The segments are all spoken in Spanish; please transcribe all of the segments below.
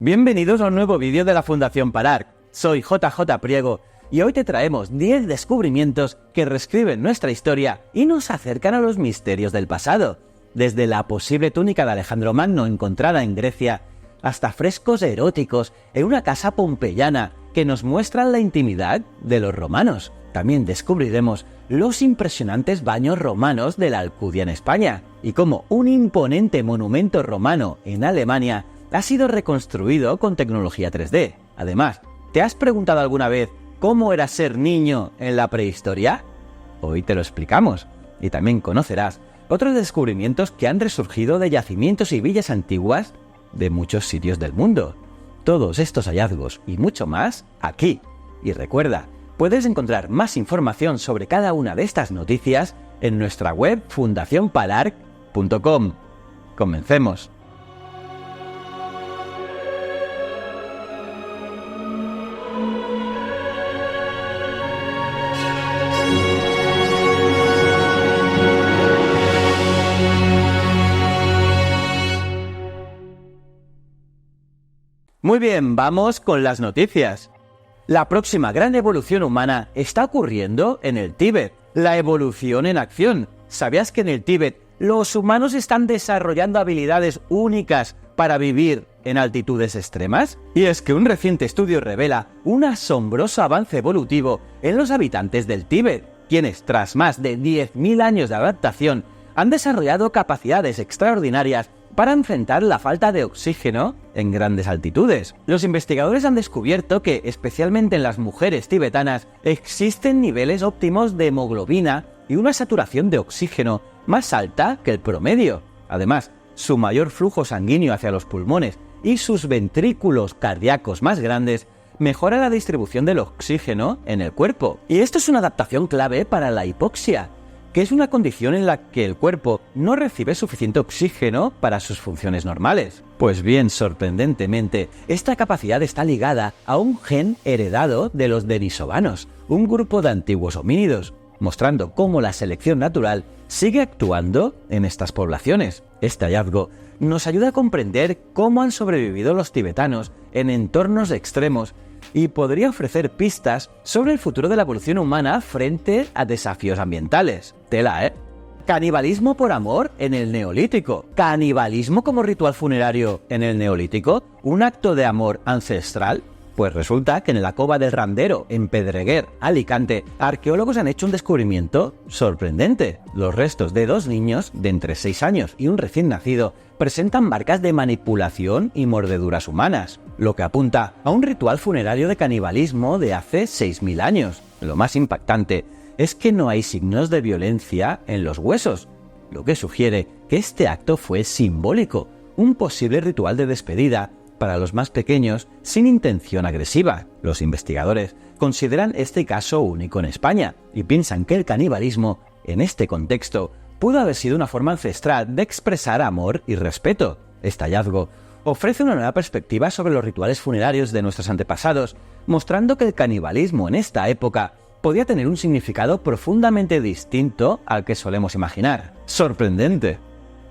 Bienvenidos a un nuevo vídeo de la Fundación Palarc. Soy JJ Priego y hoy te traemos 10 descubrimientos que reescriben nuestra historia y nos acercan a los misterios del pasado. Desde la posible túnica de Alejandro Magno encontrada en Grecia, hasta frescos eróticos en una casa pompeyana que nos muestran la intimidad de los romanos. También descubriremos los impresionantes baños romanos de la Alcudia en España y cómo un imponente monumento romano en Alemania ha sido reconstruido con tecnología 3D. Además, ¿te has preguntado alguna vez cómo era ser niño en la prehistoria? Hoy te lo explicamos. Y también conocerás otros descubrimientos que han resurgido de yacimientos y villas antiguas de muchos sitios del mundo. Todos estos hallazgos y mucho más aquí. Y recuerda, puedes encontrar más información sobre cada una de estas noticias en nuestra web fundacionpalarc.com. ¡Comencemos! Muy bien, vamos con las noticias. La próxima gran evolución humana está ocurriendo en el Tíbet. La evolución en acción. ¿Sabías que en el Tíbet los humanos están desarrollando habilidades únicas para vivir en altitudes extremas? Y es que un reciente estudio revela un asombroso avance evolutivo en los habitantes del Tíbet, quienes, tras más de 10.000 años de adaptación, han desarrollado capacidades extraordinarias para enfrentar la falta de oxígeno en grandes altitudes. Los investigadores han descubierto que, especialmente en las mujeres tibetanas, existen niveles óptimos de hemoglobina y una saturación de oxígeno más alta que el promedio. Además, su mayor flujo sanguíneo hacia los pulmones y sus ventrículos cardíacos más grandes mejora la distribución del oxígeno en el cuerpo. Y esto es una adaptación clave para la hipoxia, que es una condición en la que el cuerpo no recibe suficiente oxígeno para sus funciones normales. Pues bien, sorprendentemente, esta capacidad está ligada a un gen heredado de los denisovanos, un grupo de antiguos homínidos, mostrando cómo la selección natural sigue actuando en estas poblaciones. Este hallazgo nos ayuda a comprender cómo han sobrevivido los tibetanos en entornos extremos y podría ofrecer pistas sobre el futuro de la evolución humana frente a desafíos ambientales. Tela, ¿eh? Canibalismo por amor en el Neolítico. ¿Canibalismo como ritual funerario en el Neolítico? ¿Un acto de amor ancestral? Pues resulta que en la cova del Randero, en Pedreguer, Alicante, arqueólogos han hecho un descubrimiento sorprendente. Los restos de 2 niños de entre 6 años y un recién nacido presentan marcas de manipulación y mordeduras humanas, lo que apunta a un ritual funerario de canibalismo de hace 6.000 años. Lo más impactante es que no hay signos de violencia en los huesos, lo que sugiere que este acto fue simbólico, un posible ritual de despedida para los más pequeños sin intención agresiva. Los investigadores consideran este caso único en España y piensan que el canibalismo, en este contexto, pudo haber sido una forma ancestral de expresar amor y respeto. Este hallazgo ofrece una nueva perspectiva sobre los rituales funerarios de nuestros antepasados, mostrando que el canibalismo en esta época podía tener un significado profundamente distinto al que solemos imaginar. ¡Sorprendente!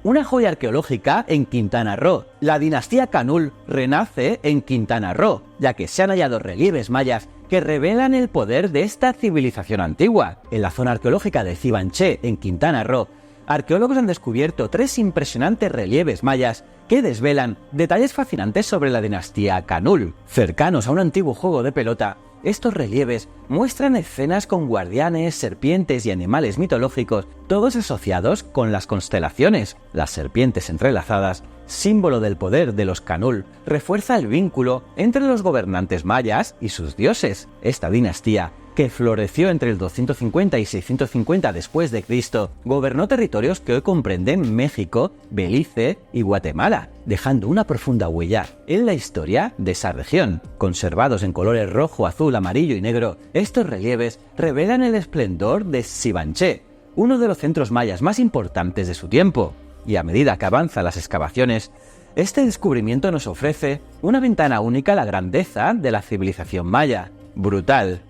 Una joya arqueológica en Quintana Roo. La dinastía Canul renace en Quintana Roo, ya que se han hallado relieves mayas que revelan el poder de esta civilización antigua. En la zona arqueológica de Zibanché, en Quintana Roo, arqueólogos han descubierto 3 impresionantes relieves mayas que desvelan detalles fascinantes sobre la dinastía Canul. Cercanos a un antiguo juego de pelota, estos relieves muestran escenas con guardianes, serpientes y animales mitológicos, todos asociados con las constelaciones. Las serpientes entrelazadas, símbolo del poder de los Canul, refuerza el vínculo entre los gobernantes mayas y sus dioses. Esta dinastía, que floreció entre el 250 y 650 después de Cristo, gobernó territorios que hoy comprenden México, Belice y Guatemala, dejando una profunda huella en la historia de esa región. Conservados en colores rojo, azul, amarillo y negro, estos relieves revelan el esplendor de Zibanché, uno de los centros mayas más importantes de su tiempo. Y a medida que avanzan las excavaciones, este descubrimiento nos ofrece una ventana única a la grandeza de la civilización maya. ¡Brutal!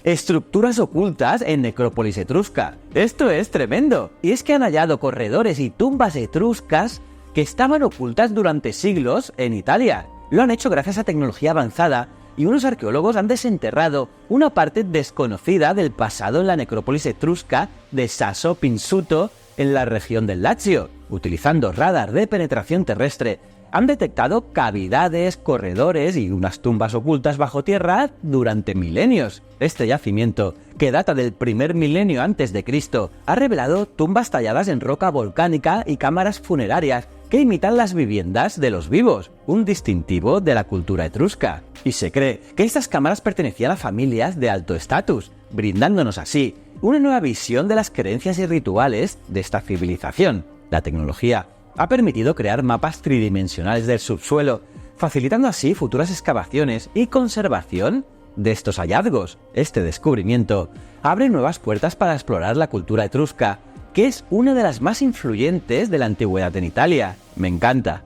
Estructuras ocultas en necrópolis etrusca. Esto es tremendo. Y es que han hallado corredores y tumbas etruscas que estaban ocultas durante siglos en Italia. Lo han hecho gracias a tecnología avanzada y unos arqueólogos han desenterrado una parte desconocida del pasado en la necrópolis etrusca de Sasso Pinsuto en la región del Lacio. Utilizando radar de penetración terrestre, han detectado cavidades, corredores y unas tumbas ocultas bajo tierra durante milenios. Este yacimiento, que data del primer milenio antes de Cristo, ha revelado tumbas talladas en roca volcánica y cámaras funerarias que imitan las viviendas de los vivos, un distintivo de la cultura etrusca. Y se cree que estas cámaras pertenecían a familias de alto estatus, brindándonos así una nueva visión de las creencias y rituales de esta civilización. La tecnología ha permitido crear mapas tridimensionales del subsuelo, facilitando así futuras excavaciones y conservación de estos hallazgos. Este descubrimiento abre nuevas puertas para explorar la cultura etrusca, que es una de las más influyentes de la antigüedad en Italia. Me encanta.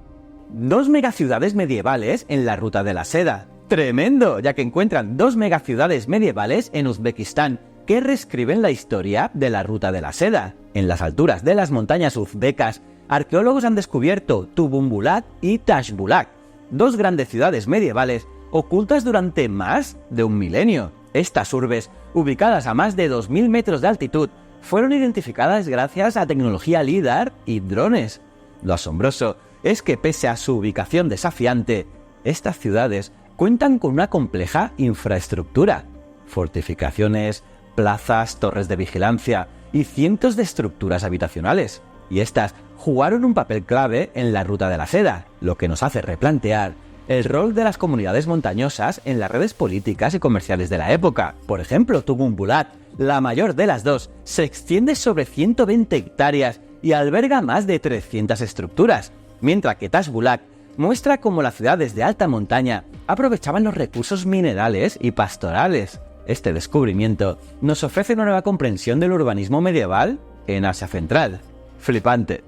2 megaciudades medievales en la Ruta de la Seda. ¡Tremendo! Ya que encuentran 2 megaciudades medievales en Uzbekistán que reescriben la historia de la Ruta de la Seda. En las alturas de las montañas uzbecas, arqueólogos han descubierto Tubumbulak y Tashbulak, 2 grandes ciudades medievales ocultas durante más de un milenio. Estas urbes, ubicadas a más de 2000 metros de altitud, fueron identificadas gracias a tecnología LIDAR y drones. Lo asombroso es que pese a su ubicación desafiante, estas ciudades cuentan con una compleja infraestructura, fortificaciones, plazas, torres de vigilancia y cientos de estructuras habitacionales. Y estas jugaron un papel clave en la Ruta de la Seda, lo que nos hace replantear el rol de las comunidades montañosas en las redes políticas y comerciales de la época. Por ejemplo, Tubumbulak, la mayor de las dos, se extiende sobre 120 hectáreas y alberga más de 300 estructuras, mientras que Tashbulak muestra cómo las ciudades de alta montaña aprovechaban los recursos minerales y pastorales. Este descubrimiento nos ofrece una nueva comprensión del urbanismo medieval en Asia Central. Flipante.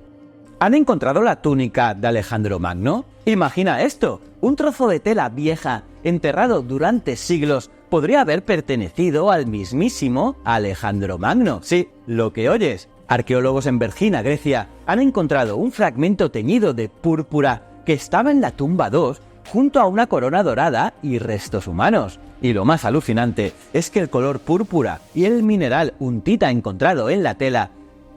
¿Han encontrado la túnica de Alejandro Magno? Imagina esto, un trozo de tela vieja, enterrado durante siglos, podría haber pertenecido al mismísimo Alejandro Magno. Sí, lo que oyes. Arqueólogos en Vergina, Grecia, han encontrado un fragmento teñido de púrpura que estaba en la tumba 2 junto a una corona dorada y restos humanos. Y lo más alucinante es que el color púrpura y el mineral untita encontrado en la tela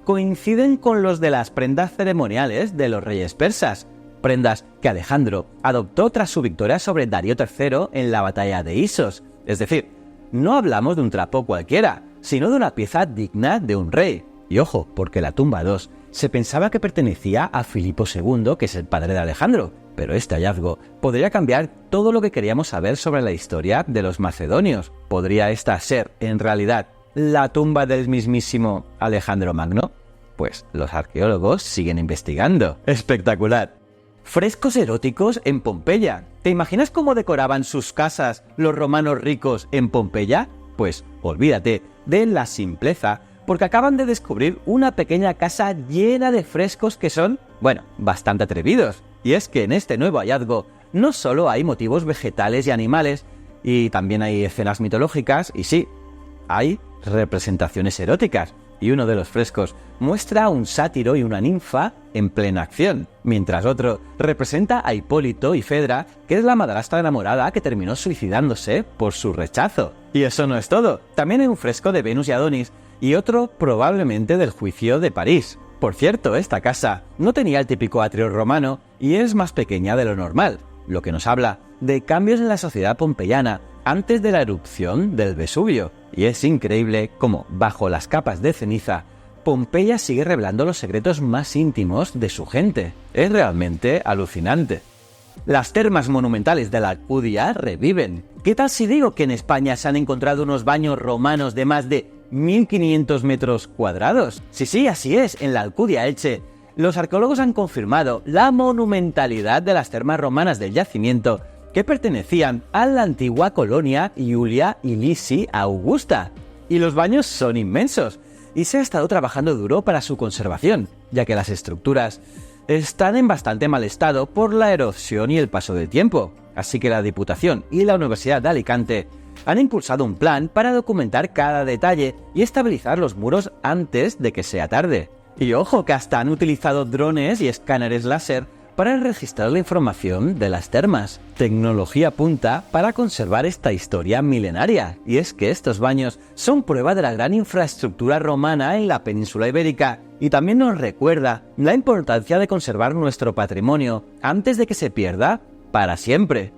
coinciden con los de las prendas ceremoniales de los reyes persas, prendas que Alejandro adoptó tras su victoria sobre Darío III en la batalla de Isos. Es decir, no hablamos de un trapo cualquiera, sino de una pieza digna de un rey. Y ojo, porque la tumba 2 se pensaba que pertenecía a Filipo II, que es el padre de Alejandro, pero este hallazgo podría cambiar todo lo que queríamos saber sobre la historia de los macedonios. ¿Podría esta ser, en realidad, la tumba del mismísimo Alejandro Magno? Pues los arqueólogos siguen investigando. ¡Espectacular! Frescos eróticos en Pompeya. ¿Te imaginas cómo decoraban sus casas los romanos ricos en Pompeya? Pues olvídate de la simpleza, porque acaban de descubrir una pequeña casa llena de frescos que son, bueno, bastante atrevidos. Y es que en este nuevo hallazgo no solo hay motivos vegetales y animales, y también hay escenas mitológicas, y sí, hay representaciones eróticas. Y uno de los frescos muestra a un sátiro y una ninfa en plena acción, mientras otro representa a Hipólito y Fedra, que es la madrastra enamorada que terminó suicidándose por su rechazo. Y eso no es todo, también hay un fresco de Venus y Adonis, y otro probablemente del juicio de París. Por cierto, esta casa no tenía el típico atrio romano y es más pequeña de lo normal, lo que nos habla de cambios en la sociedad pompeyana antes de la erupción del Vesubio. Y es increíble cómo, bajo las capas de ceniza, Pompeya sigue revelando los secretos más íntimos de su gente. Es realmente alucinante. Las termas monumentales de la Alcudia reviven. ¿Qué tal si digo que en España se han encontrado unos baños romanos de más de 1500 metros cuadrados? Sí, así es, en la Alcudia Elche. Los arqueólogos han confirmado la monumentalidad de las termas romanas del yacimiento, que pertenecían a la antigua colonia Iulia Ilisi Augusta. Y los baños son inmensos, y se ha estado trabajando duro para su conservación, ya que las estructuras están en bastante mal estado por la erosión y el paso del tiempo. Así que la Diputación y la Universidad de Alicante han impulsado un plan para documentar cada detalle y estabilizar los muros antes de que sea tarde. Y ojo que hasta han utilizado drones y escáneres láser para registrar la información de las termas. Tecnología punta para conservar esta historia milenaria. Y es que estos baños son prueba de la gran infraestructura romana en la península ibérica y también nos recuerda la importancia de conservar nuestro patrimonio antes de que se pierda para siempre.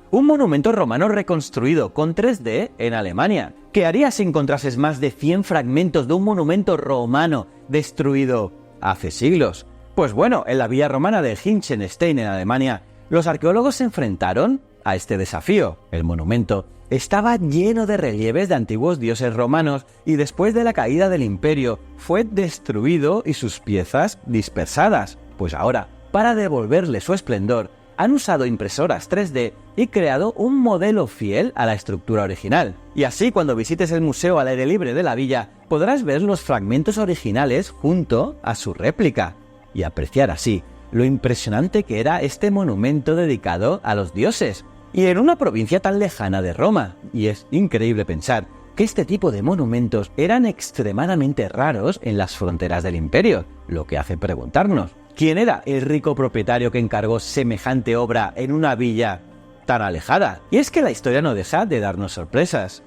Un monumento romano reconstruido con 3D en Alemania. ¿Qué harías si encontrases más de 100 fragmentos de un monumento romano destruido hace siglos? Pues bueno, en la villa romana de Liechtenstein en Alemania, los arqueólogos se enfrentaron a este desafío. El monumento estaba lleno de relieves de antiguos dioses romanos y después de la caída del imperio fue destruido y sus piezas dispersadas. Pues ahora, para devolverle su esplendor, han usado impresoras 3D y creado un modelo fiel a la estructura original. Y así, cuando visites el museo al aire libre de la villa, podrás ver los fragmentos originales junto a su réplica y apreciar así lo impresionante que era este monumento dedicado a los dioses. Y en una provincia tan lejana de Roma, y es increíble pensar que este tipo de monumentos eran extremadamente raros en las fronteras del imperio, lo que hace preguntarnos, ¿quién era el rico propietario que encargó semejante obra en una villa tan alejada? Y es que la historia no deja de darnos sorpresas.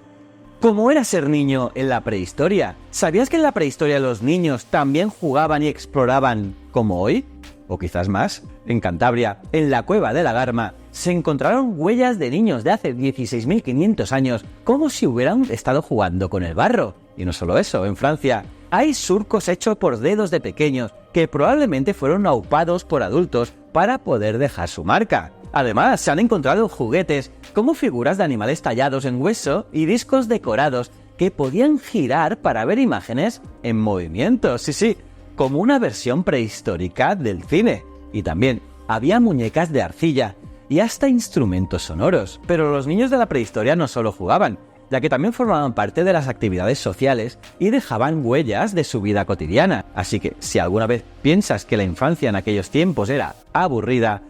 ¿Cómo era ser niño en la prehistoria? ¿Sabías que en la prehistoria los niños también jugaban y exploraban como hoy? O quizás más. En Cantabria, en la cueva de la Garma, se encontraron huellas de niños de hace 16.500 años, como si hubieran estado jugando con el barro. Y no solo eso, en Francia hay surcos hechos por dedos de pequeños que probablemente fueron aupados por adultos para poder dejar su marca. Además, se han encontrado juguetes como figuras de animales tallados en hueso y discos decorados que podían girar para ver imágenes en movimiento. Sí, como una versión prehistórica del cine. Y también había muñecas de arcilla y hasta instrumentos sonoros. Pero los niños de la prehistoria no solo jugaban, ya que también formaban parte de las actividades sociales y dejaban huellas de su vida cotidiana. Así que si alguna vez piensas que la infancia en aquellos tiempos era aburrida,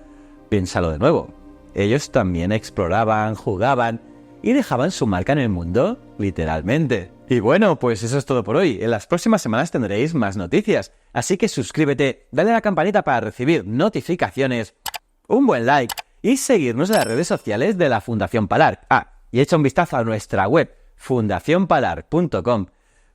piénsalo de nuevo. Ellos también exploraban, jugaban y dejaban su marca en el mundo, literalmente. Y bueno, pues eso es todo por hoy. En las próximas semanas tendréis más noticias. Así que suscríbete, dale a la campanita para recibir notificaciones, un buen like y seguirnos en las redes sociales de la Fundación Palar. Y echa un vistazo a nuestra web, fundacionpalar.com,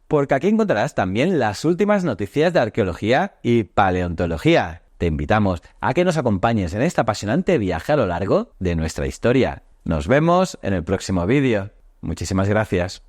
porque aquí encontrarás también las últimas noticias de arqueología y paleontología. Te invitamos a que nos acompañes en este apasionante viaje a lo largo de nuestra historia. Nos vemos en el próximo vídeo. Muchísimas gracias.